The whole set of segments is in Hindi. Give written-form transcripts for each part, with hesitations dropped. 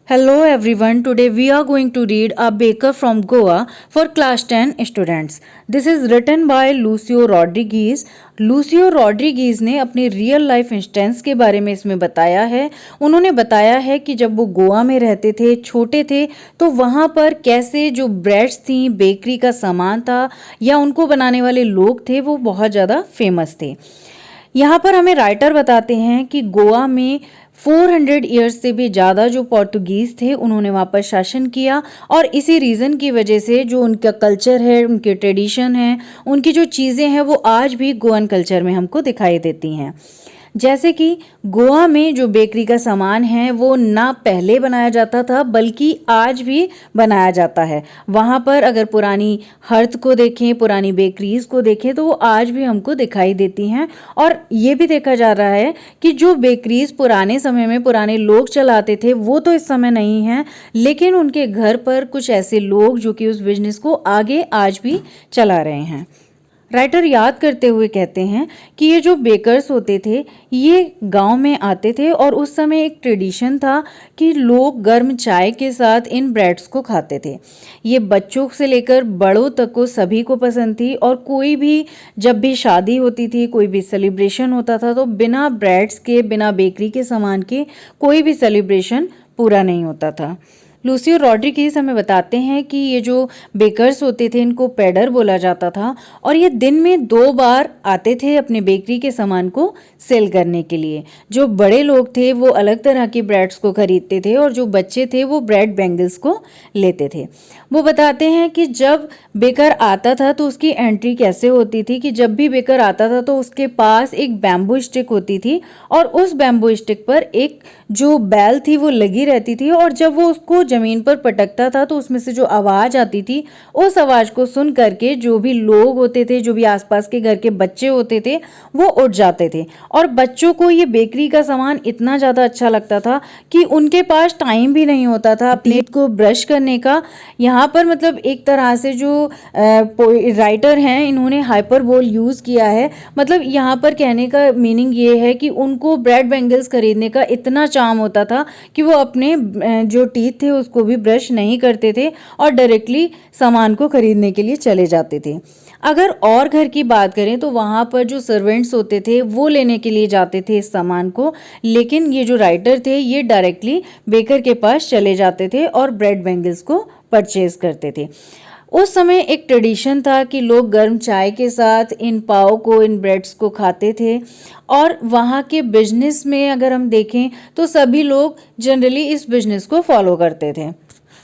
Hello everyone, today we are going to read A Baker from Goa for class 10 students. This is written by Lucio Rodriguez. Lucio Rodriguez ने अपनी रियल लाइफ इंस्टेंस के बारे में इसमें बताया है। उन्होंने बताया है कि जब वो गोवा में रहते थे, छोटे थे, तो वहाँ पर कैसे जो ब्रेड्स थी, बेकरी का सामान था या उनको बनाने वाले लोग थे वो बहुत ज़्यादा फेमस थे। यहाँ पर हमें राइटर बताते हैं कि गोवा में 400 ईयर्स से भी ज़्यादा जो पोर्तुगीज़ थे उन्होंने वहाँ पर शासन किया और इसी रीज़न की वजह से जो उनका कल्चर है, उनके ट्रेडिशन है, उनकी जो चीज़ें हैं वो आज भी गोवन कल्चर में हमको दिखाई देती हैं। जैसे कि गोवा में जो बेकरी का सामान है वो ना पहले बनाया जाता था बल्कि आज भी बनाया जाता है। वहाँ पर अगर पुरानी हर्थ को देखें, पुरानी बेकरीज को देखें तो वो आज भी हमको दिखाई देती हैं। और ये भी देखा जा रहा है कि जो बेकरीज पुराने समय में पुराने लोग चलाते थे वो तो इस समय नहीं हैं, लेकिन उनके घर पर कुछ ऐसे लोग जो कि उस बिजनेस को आगे आज भी चला रहे हैं। राइटर याद करते हुए कहते हैं कि ये जो बेकर्स होते थे ये गांव में आते थे और उस समय एक ट्रेडिशन था कि लोग गर्म चाय के साथ इन ब्रेड्स को खाते थे। ये बच्चों से लेकर बड़ों तक को सभी को पसंद थी और कोई भी जब भी शादी होती थी, कोई भी सेलिब्रेशन होता था तो बिना ब्रेड्स के, बिना बेकरी के सामान के कोई भी सेलिब्रेशन पूरा नहीं होता था। लूसियो रॉड्रिगेज हमें बताते हैं कि ये जो बेकर्स होते थे इनको पेडर बोला जाता था और ये दिन में 2 बार आते थे अपने बेकरी के सामान को सेल करने के लिए। जो बड़े लोग थे वो अलग तरह की ब्रेड्स को खरीदते थे और जो बच्चे थे वो ब्रेड बैंगल्स को लेते थे। वो बताते हैं कि जब बेकर आता था तो उसकी एंट्री कैसे होती थी कि जब भी बेकर आता था तो उसके पास एक बैम्बू स्टिक होती थी और उस बैम्बू स्टिक पर एक जो बैल थी वो लगी रहती थी और जब वो उसको जमीन पर पटकता था तो उसमें से जो आवाज आती थी उस आवाज को सुन करके जो भी लोग होते थे, जो भी आसपास के घर के बच्चे होते थे वो उठ जाते थे। और बच्चों को ये बेकरी का सामान इतना ज़्यादा अच्छा लगता था कि उनके पास टाइम भी नहीं होता था प्लेट को ब्रश करने का। यहाँ पर मतलब एक तरह से जो राइटर हैं इन्होंने हाइपरबोल यूज़ किया है। मतलब यहाँ पर कहने का मीनिंग ये है कि उनको ब्रेड बैंगल्स खरीदने का इतना चार्म होता था कि वो अपने जो टीथ थे उसको भी ब्रश नहीं करते थे और डायरेक्टली सामान को खरीदने के लिए चले जाते थे। अगर और घर की बात करें तो वहाँ पर जो सर्वेंट्स होते थे वो लेने के लिए जाते थे इस सामान को, लेकिन ये जो राइटर थे ये डायरेक्टली बेकर के पास चले जाते थे और ब्रेड बैंगल्स को परचेज करते थे। उस समय एक ट्रेडिशन था कि लोग गर्म चाय के साथ इन पाव को, इन ब्रेड्स को खाते थे और वहाँ के बिजनेस में अगर हम देखें तो सभी लोग जनरली इस बिजनेस को फॉलो करते थे।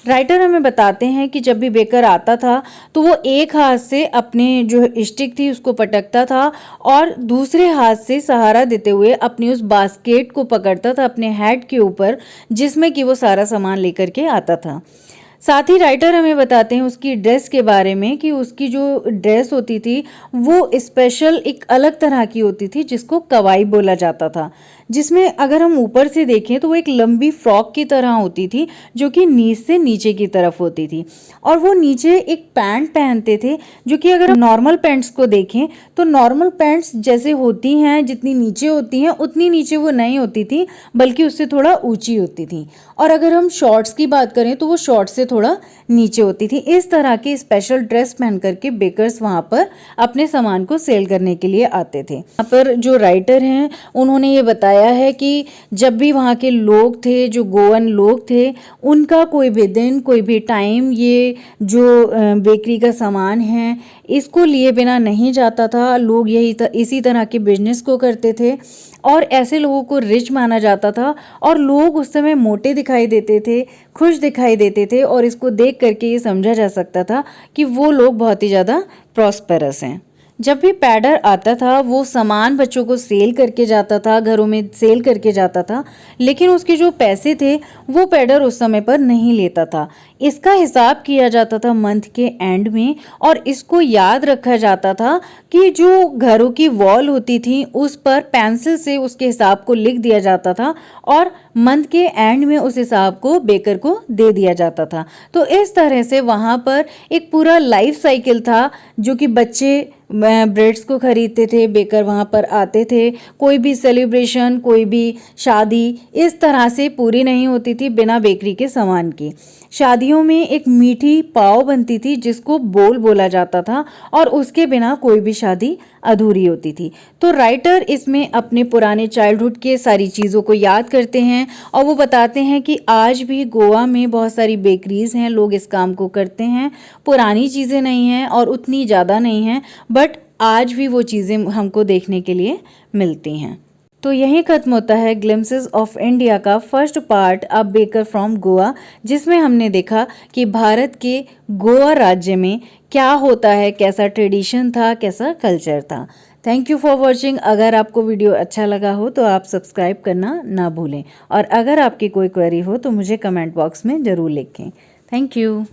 राइटर हमें बताते हैं कि जब भी बेकर आता था तो वो एक हाथ से अपने जो स्टिक थी उसको पटकता था और दूसरे हाथ से सहारा देते हुए अपनी उस बास्केट को पकड़ता था अपने हेड के ऊपर जिसमें कि वो सारा सामान लेकर के आता था। साथ ही राइटर हमें बताते हैं उसकी ड्रेस के बारे में कि उसकी जो ड्रेस होती थी वो स्पेशल एक अलग तरह की होती थी जिसको कवाई बोला जाता था, जिसमें अगर हम ऊपर से देखें तो वो एक लंबी फ्रॉक की तरह होती थी जो कि नीच से नीचे की तरफ होती थी और वो नीचे एक पैंट पहनते थे जो कि अगर हम नॉर्मल पैंट्स को देखें तो नॉर्मल पैंट्स जैसे होती हैं जितनी नीचे होती हैं उतनी नीचे वो नहीं होती थी बल्कि उससे थोड़ा ऊंची होती थी। और अगर हम शॉर्ट्स की बात करें तो वो शॉर्ट्स से थोड़ा नीचे होती थी। इस तरह की स्पेशल ड्रेस पहन करके बेकर्स वहाँ पर अपने सामान को सेल करने के लिए आते थे। यहाँ पर जो राइटर हैं उन्होंने ये बताया है कि जब भी वहाँ के लोग थे, जो गोवन लोग थे, उनका कोई भी दिन, कोई भी टाइम ये जो बेकरी का सामान है इसको लिए बिना नहीं जाता था। लोग इसी तरह के बिजनेस को करते थे और ऐसे लोगों को रिच माना जाता था और लोग उस समय मोटे दिखाई देते थे, खुश दिखाई देते थे और इसको देख करके ये समझा जा सकता था कि वो लोग बहुत ही ज़्यादा प्रॉस्पेरस हैं। जब भी पैडर आता था वो सामान बच्चों को सेल करके जाता था, घरों में सेल करके जाता था, लेकिन उसके जो पैसे थे वो पैडर उस समय पर नहीं लेता था। इसका हिसाब किया जाता था मंथ के एंड में और इसको याद रखा जाता था कि जो घरों की वॉल होती थी उस पर पेंसिल से उसके हिसाब को लिख दिया जाता था और मंथ के एंड में उस हिसाब को बेकर को दे दिया जाता था। तो इस तरह से वहाँ पर एक पूरा लाइफ साइकिल था जो कि बच्चे ब्रेड्स को खरीदते थे, बेकर वहाँ पर आते थे। कोई भी सेलिब्रेशन, कोई भी शादी इस तरह से पूरी नहीं होती थी बिना बेकरी के सामान की। शादियों में एक मीठी पाव बनती थी जिसको बोल बोला जाता था और उसके बिना कोई भी शादी अधूरी होती थी। तो राइटर इसमें अपने पुराने चाइल्डहुड के सारी चीज़ों को याद करते हैं और वो बताते हैं कि आज भी गोवा में बहुत सारी बेकरीज हैं, लोग इस काम को करते हैं। पुरानी चीज़ें नहीं हैं और उतनी ज़्यादा नहीं हैं, बट आज भी वो चीज़ें हमको देखने के लिए मिलती हैं। तो यहीं खत्म होता है ग्लिम्सेस ऑफ इंडिया का first part a baker from Goa, जिसमें हमने देखा कि भारत के गोवा राज्य में क्या होता है, कैसा ट्रेडिशन था, कैसा कल्चर था। Thank you for watching. अगर आपको वीडियो अच्छा लगा हो तो आप सब्सक्राइब करना ना भूलें और अगर आपकी कोई क्वेरी हो तो मुझे कमेंट बॉक्स में ज़रूर लिखें। Thank you.